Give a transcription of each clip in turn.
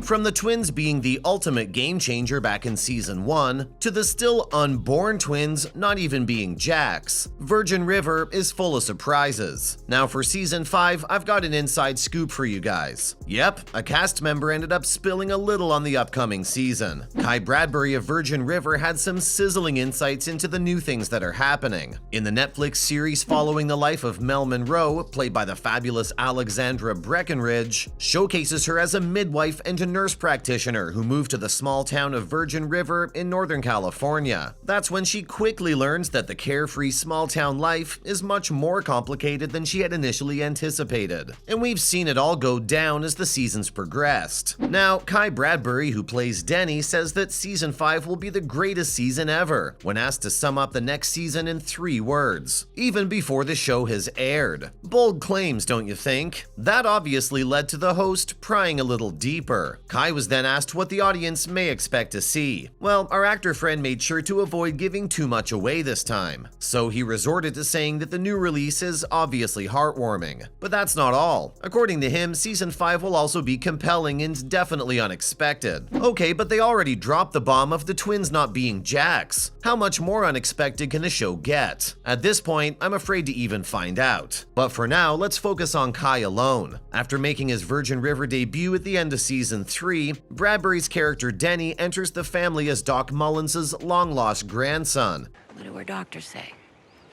From the twins being the ultimate game changer back in season 1, to the still unborn twins not even being Jacks, Virgin River is full of surprises. Now for season 5, I've got an inside scoop for you guys. Yep, a cast member ended up spilling a little on the upcoming season. Kai Bradbury of Virgin River had some sizzling insights into the new things that are happening. In the Netflix series following the life of Mel Monroe, played by the fabulous Alexandra Breckenridge, showcases her as a midwife and a nurse practitioner who moved to the small town of Virgin River in Northern California. That's when she quickly learns that the carefree small town life is much more complicated than she had initially anticipated. And we've seen it all go down as the seasons progressed. Now, Kai Bradbury, who plays Denny, says that season 5 will be the greatest season ever, when asked to sum up the next season in 3 words, even before the show has aired. Bold claims, don't you think? That obviously led to the host prying a little deeper. Kai was then asked what the audience may expect to see. Well, our actor friend made sure to avoid giving too much away this time, so he resorted to saying that the new release is obviously heartwarming. But that's not all. According to him, season 5 will also be compelling and definitely unexpected. Okay, but they already dropped the bomb of the twins not being Jacks. How much more unexpected can the show get? At this point, I'm afraid to even find out. But for now, let's focus on Kai alone. After making his Virgin River debut at the end of season 3, Bradbury's character Denny enters the family as Doc Mullins' long-lost grandson. What do our doctors say?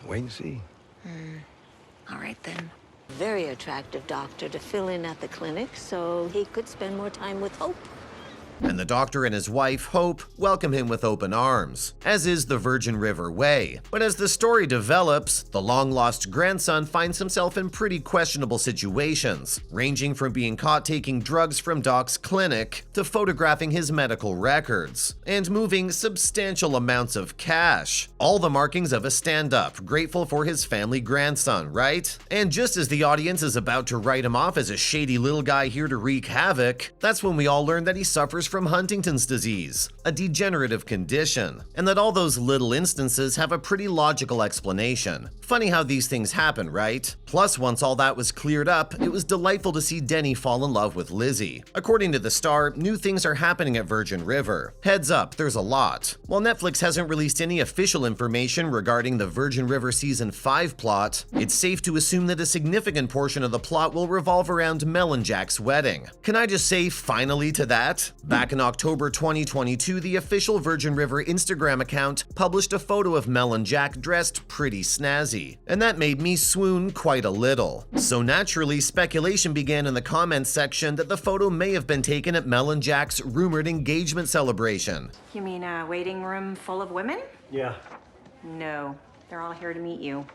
Wait and see. All right then. Very attractive doctor to fill in at the clinic so he could spend more time with Hope. And the doctor and his wife, Hope, welcome him with open arms, as is the Virgin River way. But as the story develops, the long-lost grandson finds himself in pretty questionable situations, ranging from being caught taking drugs from Doc's clinic to photographing his medical records, and moving substantial amounts of cash. All the markings of a stand-up, grateful for his family grandson, right? And just as the audience is about to write him off as a shady little guy here to wreak havoc, that's when we all learn that he suffers from Huntington's disease, a degenerative condition, and that all those little instances have a pretty logical explanation. Funny how these things happen, right? Plus, once all that was cleared up, it was delightful to see Denny fall in love with Lizzie. According to the Star, new things are happening at Virgin River. Heads up, there's a lot. While Netflix hasn't released any official information regarding the Virgin River Season 5 plot, it's safe to assume that a significant portion of the plot will revolve around Mel and Jack's wedding. Can I just say finally to that? Back in October 2022, the official Virgin River Instagram account published a photo of Mel and Jack dressed pretty snazzy, and that made me swoon quite a little. So naturally, speculation began in the comments section that the photo may have been taken at Mel and Jack's rumored engagement celebration. You mean a waiting room full of women? Yeah. No, they're all here to meet you.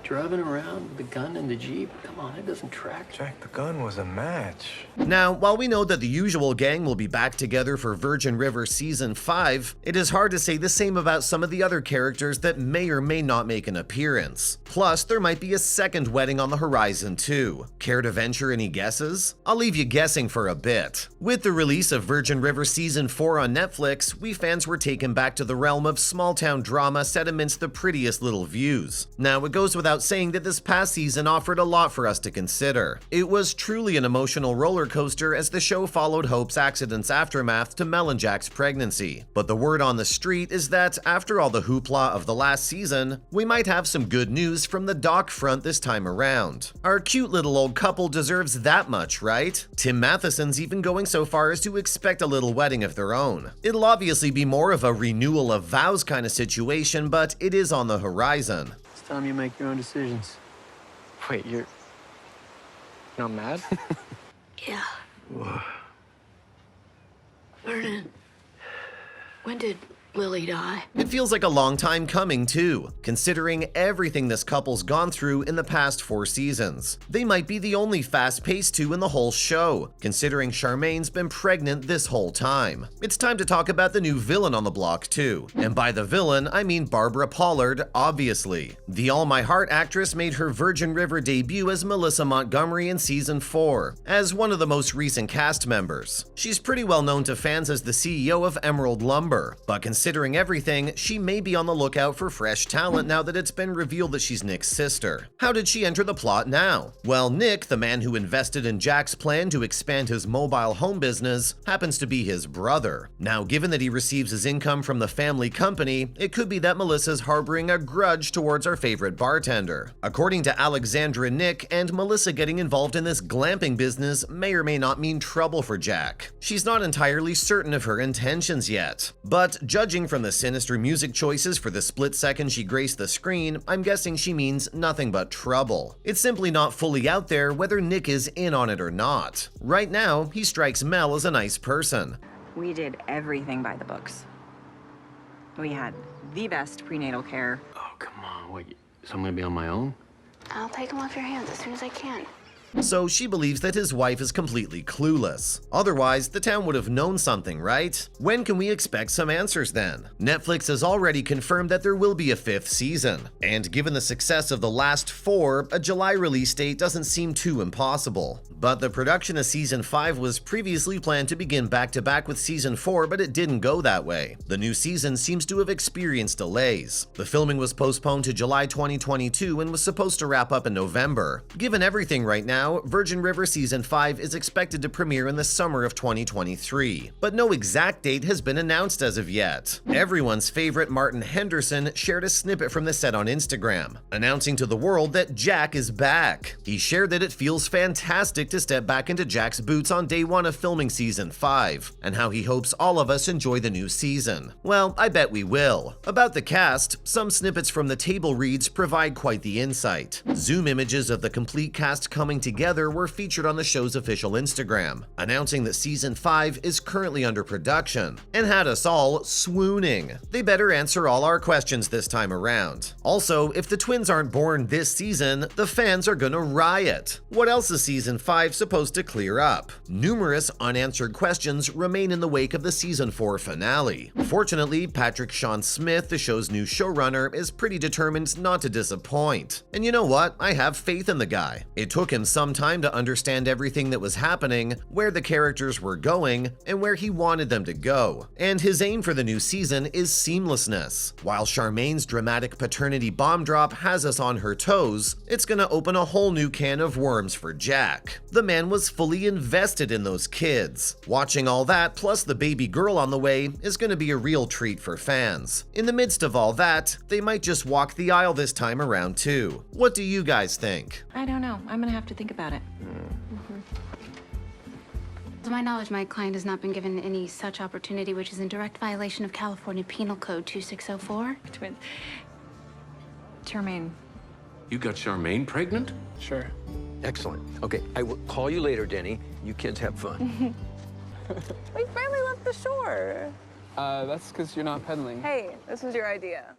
Driving around with the gun in the Jeep? Come on, it doesn't track. Jack, the gun was a match. Now, while we know that the usual gang will be back together for Virgin River Season 5, it is hard to say the same about some of the other characters that may or may not make an appearance. Plus, there might be a second wedding on the horizon too. Care to venture any guesses? I'll leave you guessing for a bit. With the release of Virgin River Season 4 on Netflix, we fans were taken back to the realm of small-town drama set amidst the prettiest little views. Now, it goes without saying that this past season offered a lot for us to consider. It was truly an emotional roller coaster as the show followed Hope's accident's aftermath to Mel and Jack's pregnancy. But the word on the street is that after all the hoopla of the last season, we might have some good news from the Doc front this time around. Our cute little old couple deserves that much, right? Tim Matheson's even going so far as to expect a little wedding of their own. It'll obviously be more of a renewal of vows kind of situation, but it is on the horizon. It's time you make your own decisions. Wait, you're not mad? Yeah. Vernon, when did Lily die? It feels like a long time coming too, considering everything this couple's gone through in the past 4 seasons. They might be the only fast-paced two in the whole show, considering Charmaine's been pregnant this whole time. It's time to talk about the new villain on the block too. And by the villain, I mean Barbara Pollard, obviously. The All My Heart actress made her Virgin River debut as Melissa Montgomery in season 4, as one of the most recent cast members. She's pretty well known to fans as the CEO of Emerald Lumber, but Considering everything, she may be on the lookout for fresh talent now that it's been revealed that she's Nick's sister. How did she enter the plot now? Well, Nick, the man who invested in Jack's plan to expand his mobile home business, happens to be his brother. Now, given that he receives his income from the family company, it could be that Melissa's harboring a grudge towards our favorite bartender. According to Alexandra, Nick and Melissa getting involved in this glamping business may or may not mean trouble for Jack. She's not entirely certain of her intentions yet, but judging from the sinister music choices for the split second she graced the screen, I'm guessing she means nothing but trouble. It's simply not fully out there whether Nick is in on it or not. Right now, he strikes Mel as a nice person. We did everything by the books. We had the best prenatal care. Oh, come on. Wait, so I'm gonna be on my own? I'll take him off your hands as soon as I can. So she believes that his wife is completely clueless. Otherwise, the town would have known something, right? When can we expect some answers then? Netflix has already confirmed that there will be a 5th season, and given the success of the last 4, a July release date doesn't seem too impossible. But the production of Season 5 was previously planned to begin back-to-back with Season 4, but it didn't go that way. The new season seems to have experienced delays. The filming was postponed to July 2022 and was supposed to wrap up in November. Given everything right now, Virgin River Season 5 is expected to premiere in the summer of 2023, but no exact date has been announced as of yet. Everyone's favorite Martin Henderson shared a snippet from the set on Instagram, announcing to the world that Jack is back. He shared that it feels fantastic to step back into Jack's boots on day 1 of filming Season 5, and how he hopes all of us enjoy the new season. Well, I bet we will. About the cast, some snippets from the table reads provide quite the insight. Zoom images of the complete cast coming together were featured on the show's official Instagram, announcing that Season 5 is currently under production, and had us all swooning. They better answer all our questions this time around. Also, if the twins aren't born this season, the fans are gonna riot. What else is Season 5 supposed to clear up? Numerous unanswered questions remain in the wake of the Season 4 finale. Fortunately, Patrick Sean Smith, the show's new showrunner, is pretty determined not to disappoint. And you know what? I have faith in the guy. It took him some time to understand everything that was happening, where the characters were going, and where he wanted them to go. And his aim for the new season is seamlessness. While Charmaine's dramatic paternity bomb drop has us on her toes, it's gonna open a whole new can of worms for Jack. The man was fully invested in those kids. Watching all that, plus the baby girl on the way, is gonna be a real treat for fans. In the midst of all that, they might just walk the aisle this time around too. What do you guys think? I don't know. I'm gonna have to think about it. To my knowledge, my client has not been given any such opportunity, which is in direct violation of California Penal Code 2604. Twins. Charmaine. You got Charmaine pregnant? Sure. Excellent. Okay, I will call you later, Denny. You kids have fun. We finally left the shore. That's because you're not pedaling. Hey, this was your idea.